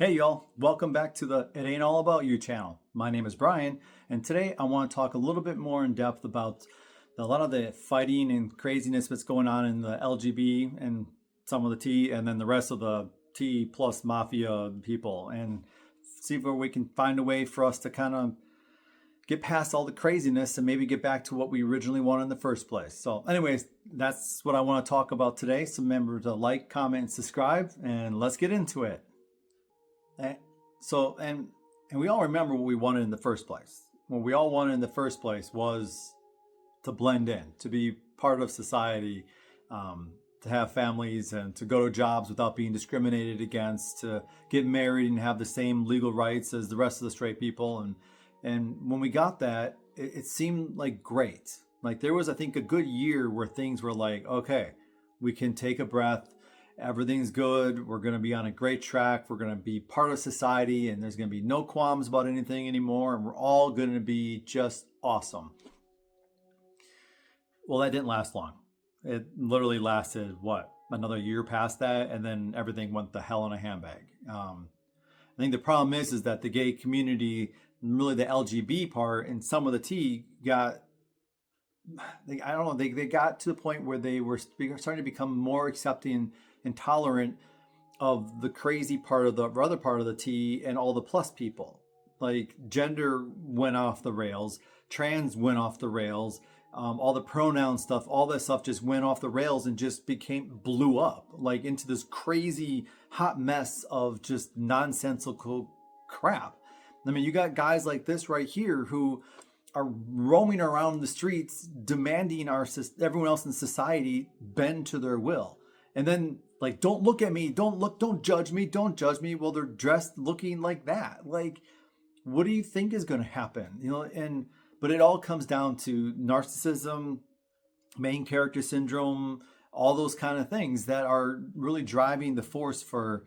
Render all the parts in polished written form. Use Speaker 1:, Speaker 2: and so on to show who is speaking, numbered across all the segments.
Speaker 1: Hey y'all, welcome back to the It Ain't All About You channel. My name is Brian, and today I want to talk a little bit more in depth about a lot of the fighting and craziness that's going on in the LGB and some of the T, and then the rest of the T plus mafia people, and see if we can find a way for us to kind of get past all the craziness and maybe get back to what we originally wanted in the first place. So anyways, that's what I want to talk about today. So remember to like, comment, and subscribe, and let's get into it. And so and we all remember what we wanted in the first place. What we all wanted in the first place was to blend in, to be part of society, to have families and to go to jobs without being discriminated against, to get married and have the same legal rights as the rest of the straight people. And when we got that, it seemed like great. Like there was, I think, a good year where things were like, okay, we can take a breath. Everything's good. We're going to be on a great track. We're going to be part of society, and there's going to be no qualms about anything anymore. And we're all going to be just awesome. Well, that didn't last long. It literally lasted, what, another year past that, and then everything went to hell in a handbag. I think the problem is that the gay community, really the LGB part, and some of the T got, I don't know, they got to the point where they were starting to become more accepting and tolerant of the crazy part of the other part of the T and all the plus people. Like gender went off the rails, trans went off the rails, all the pronoun stuff, all that stuff just went off the rails and just blew up like into this crazy hot mess of just nonsensical crap. I mean, you got guys like this right here who are roaming around the streets demanding everyone else in society bend to their will. And then like, don't look at me, don't judge me, don't judge me. Well, they're dressed looking like that. Like, what do you think is going to happen? But it all comes down to narcissism, main character syndrome, all those kind of things that are really driving the force for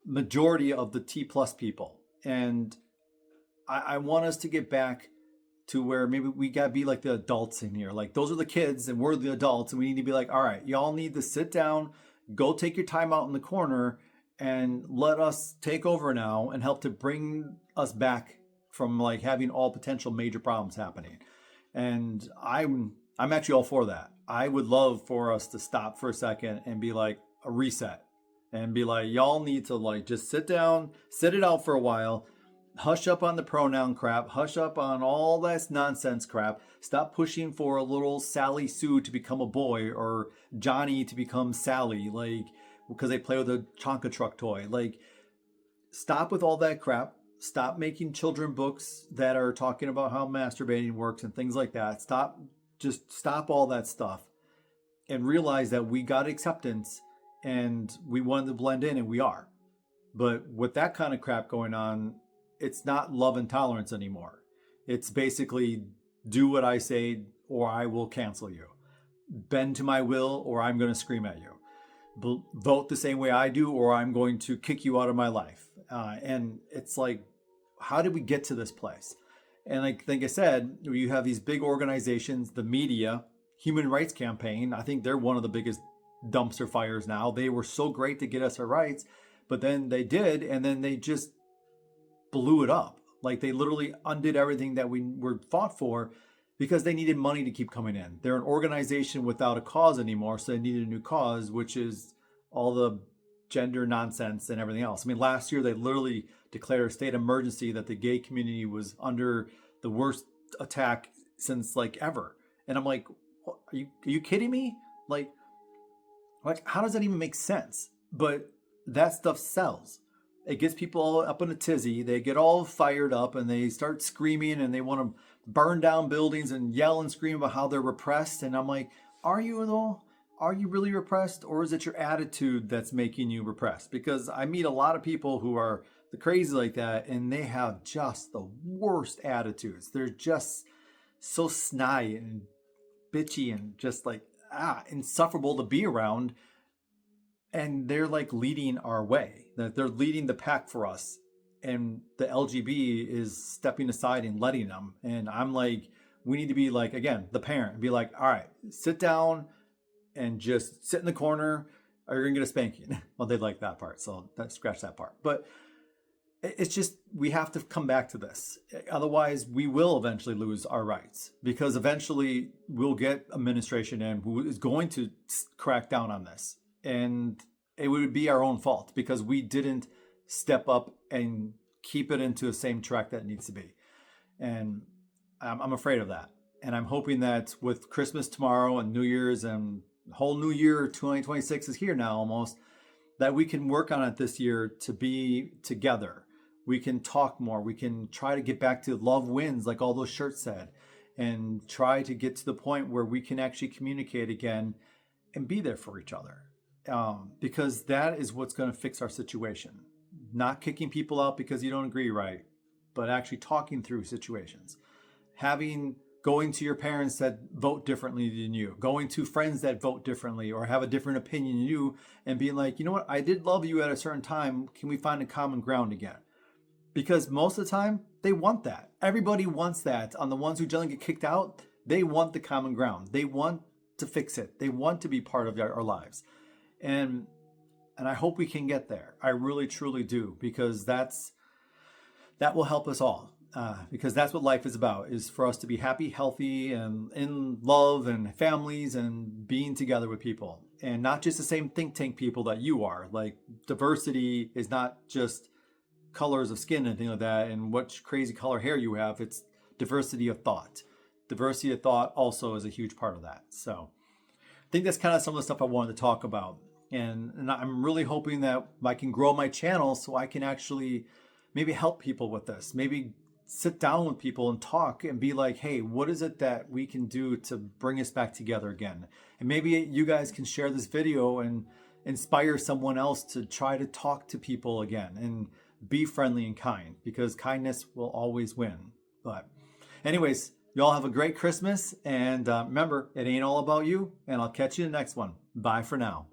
Speaker 1: majority of the T plus people. And I want us to get back to where maybe we got to be like the adults in here. Like those are the kids and we're the adults, and we need to be like, all right, y'all need to sit down, go take your time out in the corner and let us take over now and help to bring us back from like having all potential major problems happening. And I'm actually all for that. I would love for us to stop for a second and be like a reset and be like, y'all need to like just sit down, sit it out for a while. Hush up on the pronoun crap. Hush up on all that nonsense crap. Stop pushing for a little Sally Sue to become a boy or Johnny to become Sally, like because they play with a Tonka truck toy. Like, stop with all that crap. Stop making children books that are talking about how masturbating works and things like that. Just stop all that stuff and realize that we got acceptance and we wanted to blend in, and we are. But with that kind of crap going on, it's not love and tolerance anymore. It's basically do what I say or I will cancel you. Bend to my will or I'm going to scream at you. Vote the same way I do or I'm going to kick you out of my life. And it's like, how did we get to this place? And like I said, you have these big organizations, the media, Human Rights Campaign. I think they're one of the biggest dumpster fires now. They were so great to get us our rights, but then they did, and then they just blew it up. Like they literally undid everything that we were fought for because they needed money to keep coming in. They're an organization without a cause anymore, so they needed a new cause, which is all the gender nonsense and everything else. I mean, last year they literally declared a state of emergency that the gay community was under the worst attack since like ever. And I'm like, are you kidding me? Like how does that even make sense? But that stuff sells. It gets people all up in a tizzy. They get all fired up and they start screaming and they want to burn down buildings and yell and scream about how they're repressed. And I'm like, are you though? Are you really repressed, or is it your attitude that's making you repressed? Because I meet a lot of people who are the crazy like that, and they have just the worst attitudes. They're just so snide and bitchy and just like insufferable to be around. And they're like leading our way. That they're leading the pack for us, and the LGB is stepping aside and letting them. And I'm like, we need to be like, again, the parent, be like, all right, sit down and just sit in the corner or you're gonna get a spanking. Well, they like that part, so scratch that part. But it's just, we have to come back to this. Otherwise, we will eventually lose our rights, because eventually we'll get administration in who is going to crack down on this. And it would be our own fault because we didn't step up and keep it into the same track that it needs to be. And I'm afraid of that. And I'm hoping that with Christmas tomorrow and New Year's and the whole new year, 2026 is here now almost, that we can work on it this year to be together. We can talk more. We can try to get back to love wins, like all those shirts said, and try to get to the point where we can actually communicate again and be there for each other. Because that is what's going to fix our situation. Not kicking people out because you don't agree, right? But actually talking through situations. Going to your parents that vote differently than you, going to friends that vote differently or have a different opinion than you, and being like, you know what, I did love you at a certain time. Can we find a common ground again? Because most of the time, they want that. Everybody wants that. On the ones who generally get kicked out, they want the common ground. They want to fix it. They want to be part of our lives. And I hope we can get there. I really, truly do, because that will help us all. Because that's what life is about, is for us to be happy, healthy, and in love and families and being together with people. And not just the same think tank people that you are. Like, diversity is not just colors of skin and anything like that and what crazy color hair you have. It's diversity of thought. Diversity of thought also is a huge part of that. So I think that's kind of some of the stuff I wanted to talk about. And I'm really hoping that I can grow my channel so I can actually maybe help people with this. Maybe sit down with people and talk and be like, hey, what is it that we can do to bring us back together again? And maybe you guys can share this video and inspire someone else to try to talk to people again and be friendly and kind, because kindness will always win. But anyways, y'all have a great Christmas. And remember, it ain't all about you. And I'll catch you in the next one. Bye for now.